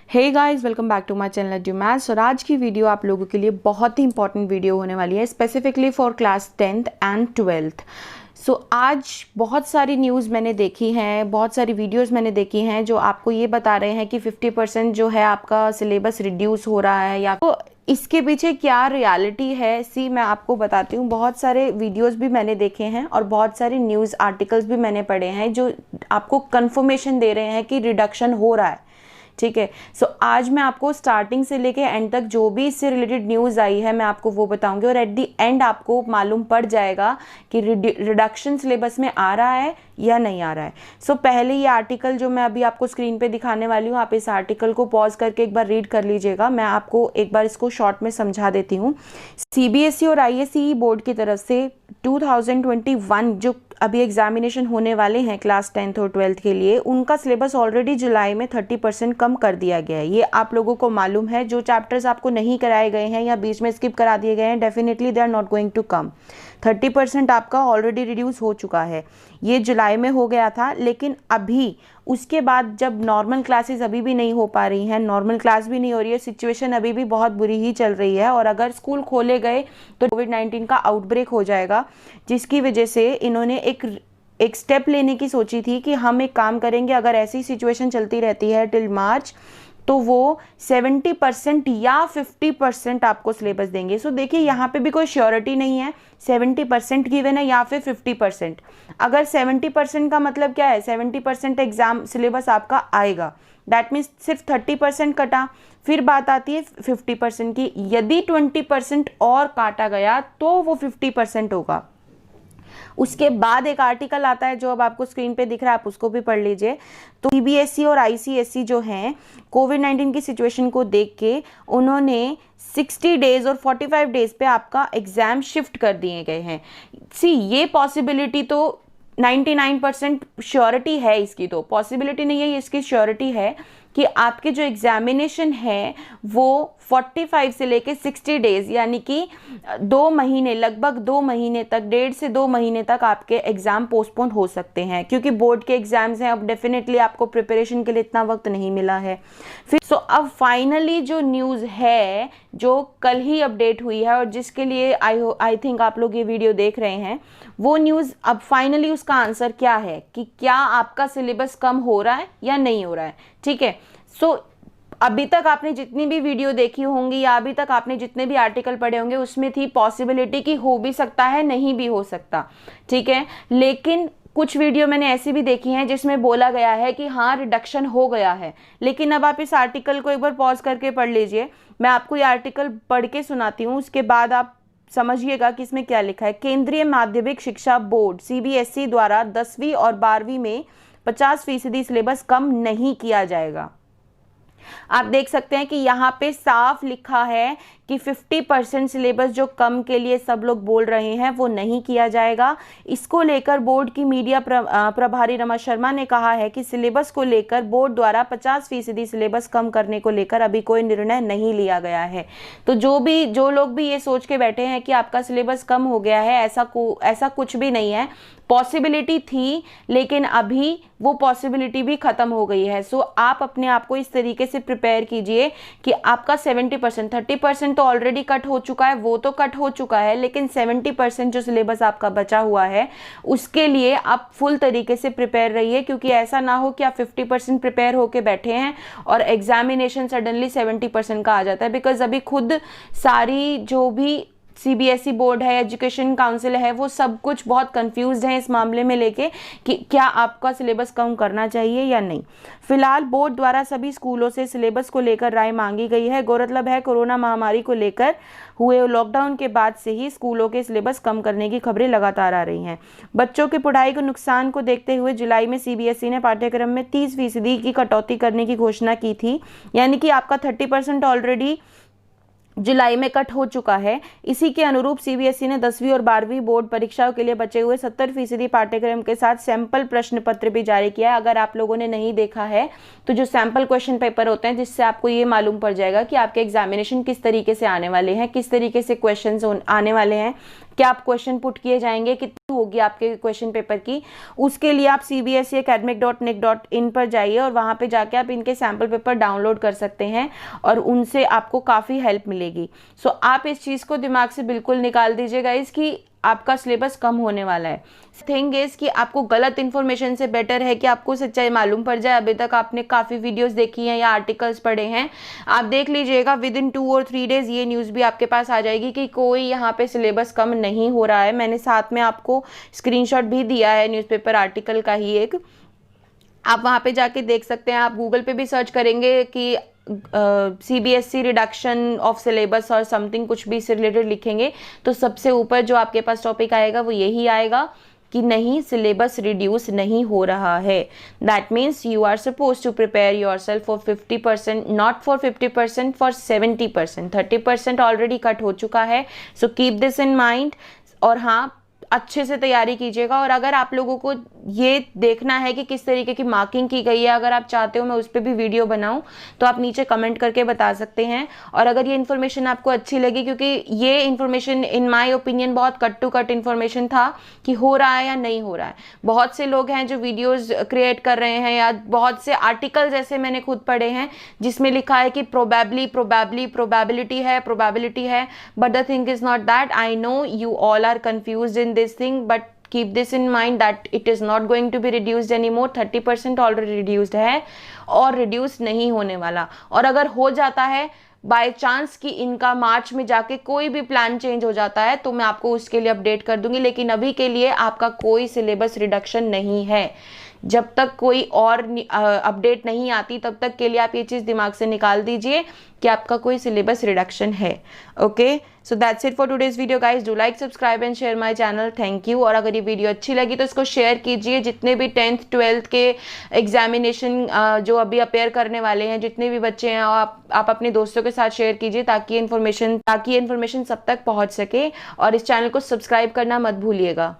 Hey guys, welcome back to my channel due maths. और आज की वीडियो आप लोगों के लिए बहुत ही इंपॉर्टेंट वीडियो होने वाली है, specifically for class 10th and 12th। आज बहुत सारी न्यूज़ मैंने देखी हैं, बहुत सारी वीडियोस मैंने देखी हैं जो आपको ये बता रहे हैं कि 50% जो है आपका सिलेबस रिड्यूस हो रहा है, या तो इसके पीछे क्या रियलिटी है मैं आपको बताती हूँ। बहुत सारे वीडियोस भी मैंने देखे हैं और बहुत सारे न्यूज़ आर्टिकल्स भी मैंने पढ़े हैं जो आपको कंफर्मेशन दे रहे हैं कि रिडक्शन हो रहा है। ठीक है, आज मैं आपको स्टार्टिंग से लेके एंड तक जो भी इससे रिलेटेड न्यूज़ आई है मैं आपको वो बताऊंगी, और एट दी एंड आपको मालूम पड़ जाएगा कि रिडक्शन सिलेबस में आ रहा है या नहीं आ रहा है। पहले ये आर्टिकल जो मैं अभी आपको स्क्रीन पे दिखाने वाली हूँ, आप इस आर्टिकल को पॉज करके एक बार रीड कर लीजिएगा। मैं आपको एक बार इसको शॉर्ट में समझा देती हूँ। सीबीएसई और आईएससीई बोर्ड की तरफ से 2021 जो अभी एग्जामिनेशन होने वाले हैं क्लास 10th और 12th के लिए, उनका सिलेबस ऑलरेडी जुलाई में 30% कम कर दिया गया है। ये आप लोगों को मालूम है। जो चैप्टर्स आपको नहीं कराए गए हैं या बीच में स्किप करा दिए गए हैं, definitely they are not going to come. 30% आपका ऑलरेडी रिड्यूस हो चुका है। ये जुलाई में हो गया था, लेकिन अभी उसके बाद जब नॉर्मल क्लासेस अभी भी नहीं हो पा रही हैं, नॉर्मल क्लास भी नहीं हो रही है, सिचुएशन अभी भी बहुत बुरी ही चल रही है, और अगर स्कूल खोले गए तो कोविड-19 का आउटब्रेक हो जाएगा, जिसकी वजह से इन्होंने एक स्टेप लेने की सोची थी कि हम एक काम करेंगे, अगर ऐसी सिचुएशन चलती रहती है टिल मार्च तो वो 70% या 50% आपको सिलेबस देंगे। देखिए यहाँ पे भी कोई श्योरिटी नहीं है, 70% गिवन है या फिर 50%। अगर 70% का मतलब क्या है, 70% एग्जाम सिलेबस आपका आएगा, दैट मीन्स सिर्फ 30% कटा। फिर बात आती है 50% की। यदि 20% और काटा गया तो वो 50% होगा। उसके बाद एक आर्टिकल आता है जो अब आपको स्क्रीन पे दिख रहा है, आप उसको भी पढ़ लीजिए। तो सीबीएसई और आईसीएसई जो हैं, कोविड-19 की सिचुएशन को देख के उन्होंने 60 डेज और 45 डेज पे आपका एग्जाम शिफ्ट कर दिए गए हैं। ये पॉसिबिलिटी तो 99% श्योरिटी है, इसकी तो पॉसिबिलिटी नहीं है, इसकी श्योरिटी है कि आपके जो एग्जामिनेशन है वो 45 से लेके 60 डेज यानी कि 2 महीने, लगभग 2 महीने तक, 1.5 से 2 महीने तक आपके एग्जाम पोस्टपोन हो सकते हैं, क्योंकि बोर्ड के एग्जाम्स हैं। अब डेफिनेटली आपको प्रिपरेशन के लिए इतना वक्त नहीं मिला है। फिर अब फाइनली जो न्यूज़ है जो कल ही अपडेट हुई है, और जिसके लिए आई थिंक आप लोग ये वीडियो देख रहे हैं, वो न्यूज़ अब फाइनली उसका आंसर क्या है कि क्या आपका सिलेबस कम हो रहा है या नहीं हो रहा है। ठीक है, अभी तक आपने जितनी भी वीडियो देखी होंगी या अभी तक आपने जितने भी आर्टिकल पढ़े होंगे, उसमें थी पॉसिबिलिटी कि हो भी सकता है, नहीं भी हो सकता। ठीक है, लेकिन कुछ वीडियो मैंने ऐसी भी देखी हैं जिसमें बोला गया है कि हाँ रिडक्शन हो गया है। लेकिन अब आप इस आर्टिकल को एक बार पॉज करके पढ़ लीजिए। मैं आपको ये आर्टिकल पढ़ के सुनाती हूँ, उसके बाद आप समझिएगा कि इसमें क्या लिखा है। केंद्रीय माध्यमिक शिक्षा बोर्ड सीबीएसई द्वारा 10वीं और 12वीं में 50% सिलेबस कम नहीं किया जाएगा। आप देख सकते हैं कि यहाँ पे साफ लिखा है कि 50% सिलेबस जो कम के लिए सब लोग बोल रहे हैं वो नहीं किया जाएगा। इसको लेकर बोर्ड की मीडिया प्रभारी रमा शर्मा ने कहा है कि सिलेबस को लेकर बोर्ड द्वारा 50% सिलेबस कम करने को लेकर अभी कोई निर्णय नहीं लिया गया है। तो जो लोग भी ये सोच के बैठे हैं कि आपका सिलेबस कम हो गया है, ऐसा कुछ भी नहीं है। पॉसिबिलिटी थी, लेकिन अभी वो पॉसिबिलिटी भी खत्म हो गई है। आप अपने आप को इस तरीके से प्रिपेयर कीजिए कि आपका 70%, 30% तो ऑलरेडी कट हो चुका है, वो तो कट हो चुका है, लेकिन 70% जो सिलेबस आपका बचा हुआ है उसके लिए आप फुल तरीके से प्रिपेयर रहिए, क्योंकि ऐसा ना हो कि आप 50% प्रिपेयर होके बैठे हैं और एग्जामिनेशन सडनली 70% का आ जाता है। बिकॉज अभी खुद सारी जो भी सीबीएसई बोर्ड है, एजुकेशन काउंसिल है, वो सब कुछ बहुत कंफ्यूज्ड है इस मामले में लेके कि क्या आपका सिलेबस कम करना चाहिए या नहीं। फिलहाल बोर्ड द्वारा सभी स्कूलों से सिलेबस को लेकर राय मांगी गई है। गौरतलब है कोरोना महामारी को लेकर हुए लॉकडाउन के बाद से ही स्कूलों के सिलेबस कम करने की खबरें लगातार आ रही हैं। बच्चों की पढ़ाई के नुकसान को देखते हुए जुलाई में सीबीएसई ने पाठ्यक्रम में 30% की कटौती करने की घोषणा की थी, यानी कि आपका 30% ऑलरेडी जुलाई में कट हो चुका है। इसी के अनुरूप सीबीएसई ने 10वीं और 12वीं बोर्ड परीक्षाओं के लिए बचे हुए 70% पाठ्यक्रम के साथ सैंपल प्रश्न पत्र भी जारी किया है। अगर आप लोगों ने नहीं देखा है तो जो सैंपल क्वेश्चन पेपर होते हैं, जिससे आपको ये मालूम पड़ जाएगा कि आपके एग्जामिनेशन किस तरीके से आने वाले हैं, किस तरीके से क्वेश्चन आने वाले हैं, क्या आप क्वेश्चन पुट किए जाएंगे, कितनी होगी आपके क्वेश्चन पेपर की, उसके लिए आप cbseacademic.nic.in पर जाइए और वहाँ पे जाके आप इनके सैम्पल पेपर डाउनलोड कर सकते हैं और उनसे आपको काफ़ी हेल्प मिलेगी। सो आप इस चीज़ को दिमाग से बिल्कुल निकाल दीजिएगा इसकी आपका सिलेबस कम होने वाला है। थिंग इज कि आपको गलत इन्फॉर्मेशन से बेटर है कि आपको सच्चाई मालूम पड़ जाए। अभी तक आपने काफ़ी वीडियोस देखी हैं या आर्टिकल्स पढ़े हैं, आप देख लीजिएगा विद इन 2 और 3 डेज ये न्यूज़ भी आपके पास आ जाएगी कि कोई यहाँ पे सिलेबस कम नहीं हो रहा है। मैंने साथ में आपको स्क्रीनशॉट भी दिया है न्यूज़पेपर आर्टिकल का ही एक, आप वहाँ पे जाके देख सकते हैं। आप गूगल पे भी सर्च करेंगे कि CBSE रिडक्शन ऑफ सिलेबस और समथिंग कुछ भी इससे रिलेटेड लिखेंगे तो सबसे ऊपर जो आपके पास टॉपिक आएगा वो यही आएगा कि नहीं, सिलेबस रिड्यूस नहीं हो रहा है। That means you are suppose to prepare yourself for 50%, not for 50%, for 70%। 30% already cut हो चुका है। So keep this in mind और हाँ, अच्छे से तैयारी कीजिएगा। और अगर आप लोगों को ये देखना है कि किस तरीके की मार्किंग की गई है, अगर आप चाहते हो मैं उस पर भी वीडियो बनाऊं तो आप नीचे कमेंट करके बता सकते हैं। और अगर ये इन्फॉर्मेशन आपको अच्छी लगी, क्योंकि ये इन्फॉर्मेशन इन माय ओपिनियन बहुत कट टू कट इन्फॉर्मेशन था कि हो रहा है या नहीं हो रहा है। बहुत से लोग हैं जो वीडियोज क्रिएट कर रहे हैं या बहुत से आर्टिकल जैसे मैंने खुद पढ़े हैं जिसमें लिखा है कि प्रोबेबिलिटी है, but the thing is not that. I know you all are confused in this thing, but keep this in mind that it is not going to be reduced anymore। 30% already reduced है और reduce नहीं होने वाला। और अगर हो जाता है बाय चांस कि इनका मार्च में जाके कोई भी प्लान चेंज हो जाता है तो मैं आपको उसके लिए अपडेट कर दूंगी, लेकिन अभी के लिए आपका कोई सिलेबस रिडक्शन नहीं है। जब तक कोई और अपडेट नहीं आती तब तक के लिए आप ये चीज़ दिमाग से निकाल दीजिए कि आपका कोई सिलेबस रिडक्शन है। Okay, so that's it for today's video guys. Do like, subscribe and share my channel. Thank you. और अगर ये वीडियो अच्छी लगी तो इसको शेयर कीजिए। जितने भी 10th 12th के एग्जामिनेशन जो अभी अपेयर करने वाले हैं, जितने भी बच्चे हैं, आप अपने दोस्तों के साथ शेयर कीजिए ताकि इन्फॉर्मेशन सब तक पहुँच सके। और इस चैनल को सब्सक्राइब करना मत भूलिएगा।